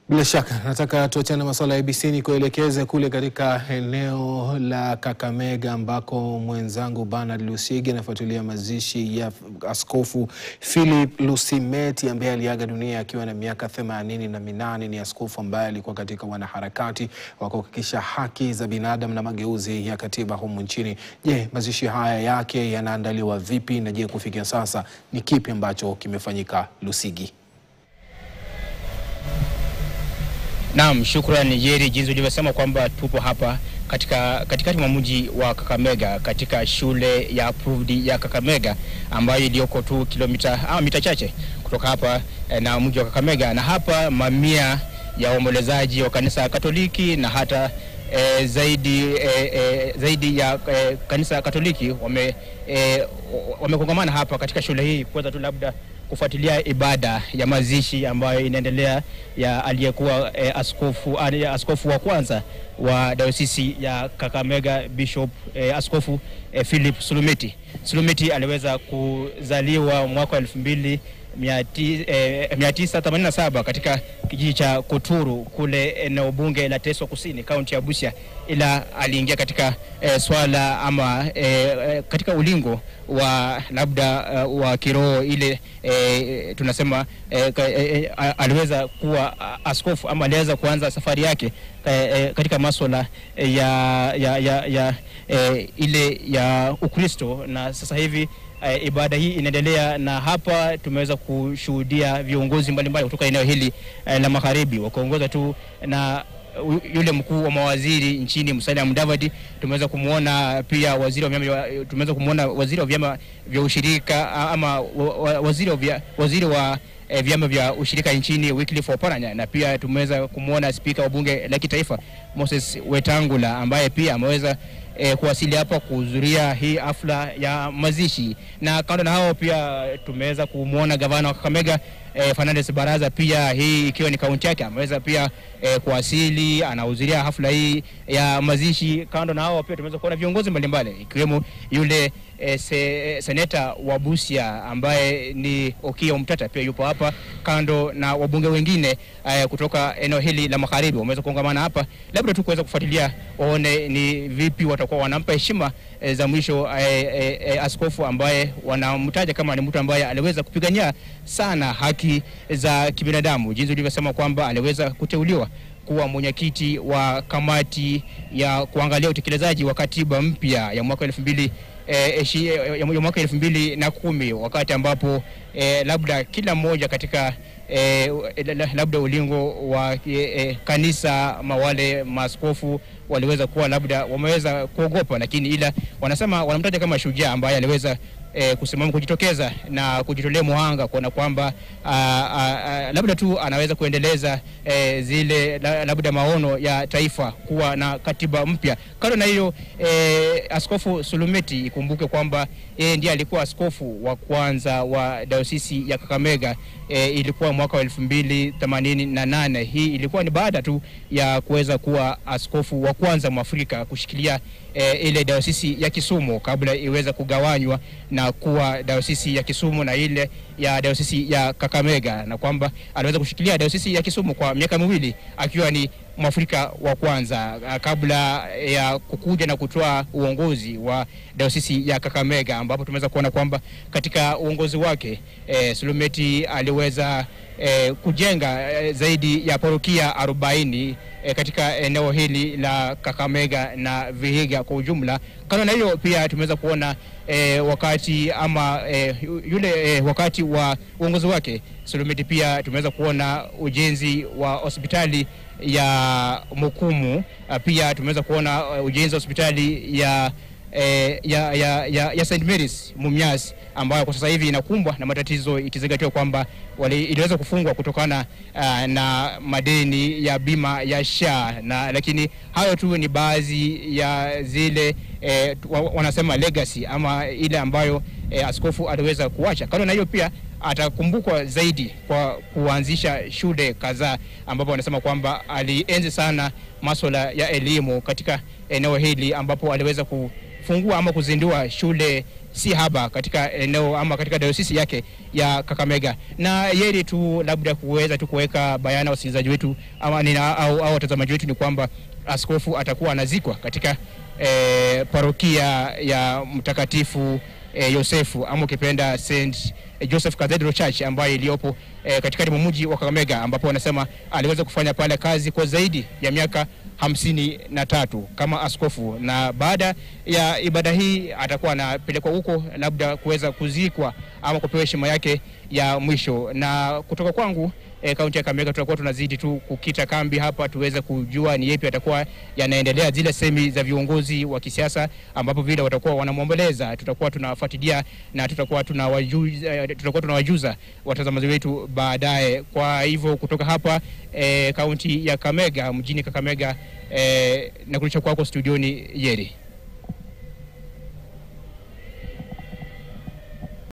Bila shaka, nataka tuachane na masuala ya ABC ni kuelekeze kule katika eneo la Kakamega ambako mwenzangu Bernard Lusigi anafuatilia mazishi ya Askofu Philip Lusimeti ambaye aliaga dunia akiwa na miaka 88. Ni askofu ambaye alikuwa katika wanaharakati wa kuhakikisha haki za binadamu na mageuzi ya katiba humu nchini. Je, mazishi haya yake yanaandaliwa vipi na je kufikia sasa ni kipi ambacho kimefanyika? Lusigi. Naam, shukrani Jerry. Jinsi ulivyosema kwamba tupo hapa katikati mwa mji wa Kakamega katika shule ya Approved ya Kakamega ambayo iliyoko tu mita chache kutoka hapa na mji wa Kakamega, na hapa mamia ya waombolezaji wa kanisa Katoliki na hata zaidi ya kanisa Katoliki wamekongamana hapa katika shule hii kuweza tu labda kufuatilia ibada ya mazishi ambayo inaendelea ya aliyekuwa askofu wa kwanza wa Diocese ya Kakamega, Bishop Askofu Philip Sulumeti. Sulumeti aliweza kuzaliwa mwaka 1987 katika kijiji cha Kuturu kule eneo bunge la Teso Kusini, kaunti ya Busia, ila aliingia katika swala ama katika ulingo wa labda wa kiroho ile tunasema aliweza kuwa askofu ama aliweza kuanza safari yake katika masuala ya ile ya Ukristo, na sasa hivi ibada hii inaendelea, na hapa tumeweza kushuhudia viongozi mbalimbali kutoka eneo hili la magharibi wakiongozwa tu na yule mkuu wa mawaziri nchini Musalia Mudavadi. Tumeweza kumuona pia waziri wa vyama vya ushirika ama waziri wa vyama vya ushirika nchini Wycliffe Oparanya, na pia tumeweza kumuona spika wa bunge la kitaifa Moses Wetangula ambaye pia ameweza kuwasili hapa kuhudhuria hii hafla ya mazishi. Na kando na hao pia tumeweza kumuona gavana wa Kakamega Fernandez Baraza, pia hii ikiwa ni kaunti yake, ameweza pia kuwasili, anahudhuria hafla hii ya mazishi. Kando na hao pia tumeweza kuona viongozi mbalimbali ikiwemo yule seneta wa Busia ambaye ni Okiya Omtata pia yupo hapa, kando na wabunge wengine kutoka eneo hili la magharibi wameweza kuungamana hapa, labda tu kuweza kufuatilia waone ni vipi watakuwa wanampa heshima za mwisho askofu ambaye wanamtaja kama ni mtu ambaye aliweza kupigania sana haki za kibinadamu. Jinsi ulivyosema kwamba aliweza kuteuliwa kuwa mwenyekiti wa kamati ya kuangalia utekelezaji wa katiba mpya ya mwaka 2010, wakati ambapo labda kila mmoja katika labda ulingo wa kanisa wale maaskofu waliweza kuwa labda wameweza kuogopa, lakini ila wanasema wanamtaja kama shujaa ambaye aliweza kusimama kujitokeza na kujitolea muhanga kuona kwamba labda tu anaweza kuendeleza zile labda maono ya taifa kuwa na katiba mpya. Kando na hiyo Askofu Sulumeti, ikumbuke kwamba yeye ndiye alikuwa askofu wa kwanza wa Diocese ya Kakamega, ilikuwa mwaka wa 2088. Hii ilikuwa ni baada tu ya kuweza kuwa askofu wa kwanza Mwafrika kushikilia ile Diocese ya Kisumu kabla iweza kugawanywa na kuwa Diocese ya Kisumu na ile ya Diocese ya Kakamega, na kwamba aliweza kushikilia Diocese ya Kisumu kwa miaka 2 akiwa ni Mwafrika wa kwanza kabla ya kukuja na kutoa uongozi wa Diocese ya Kakamega, ambapo tumeweza kuona kwamba katika uongozi wake Sulumeti aliweza kujenga zaidi ya parokia 40 katika eneo hili la Kakamega na Vihiga kwa ujumla. Kando na hiyo pia tumeweza kuona wakati wa uongozi wake Sulumeti pia tumeweza kuona ujenzi wa hospitali ya Mukumu, pia tumeweza kuona ujenzi wa hospitali ya St. Mary's Mumias ambayo kwa sasa hivi inakumbwa na matatizo, ikizingatiwa kwamba iliweza kufungwa kutokana na madeni ya bima ya SHA, na lakini hayo tu ni baadhi ya zile wanasema legacy ama ile ambayo askofu aliweza kuacha. Kando na hiyo pia atakumbukwa zaidi kwa kuanzisha shule kadhaa, ambapo wanasema kwamba alienzi sana masuala ya elimu katika eneo hili, ambapo aliweza kufungua ama kuzindua shule si haba katika eneo ama katika dayosisi yake ya Kakamega. Na Yeri tu labda kuweza tu kuweka bayana wasikilizaji wetu au watazamaji wetu ni kwamba askofu atakuwa anazikwa katika parokia ya Mtakatifu Yosefu ama ukipenda St. Joseph Cathedral Church ambayo iliyopo katika mji wa Kakamega, ambapo wanasema aliweza kufanya pale kazi kwa zaidi ya miaka 53 kama askofu, na baada ya ibada hii atakuwa anapelekwa huko labda kuweza kuzikwa ama kupewa heshima yake ya mwisho. Na kutoka kwangu kaunti ya Kakamega tutakuwa tunazidi tu kukita kambi hapa tuweze kujua ni yapi atakuwa yanaendelea, zile semi za viongozi wa kisiasa ambapo vile watakuwa wanamuomboleza. Tutakuwa tunafuatilia na tutakuwa tunawajuza watazamaji wetu baadaye. Kwa hivyo kutoka hapa kaunti ya Kakamega, mjini Kakamega, na kulisha kwako studioni Yeri.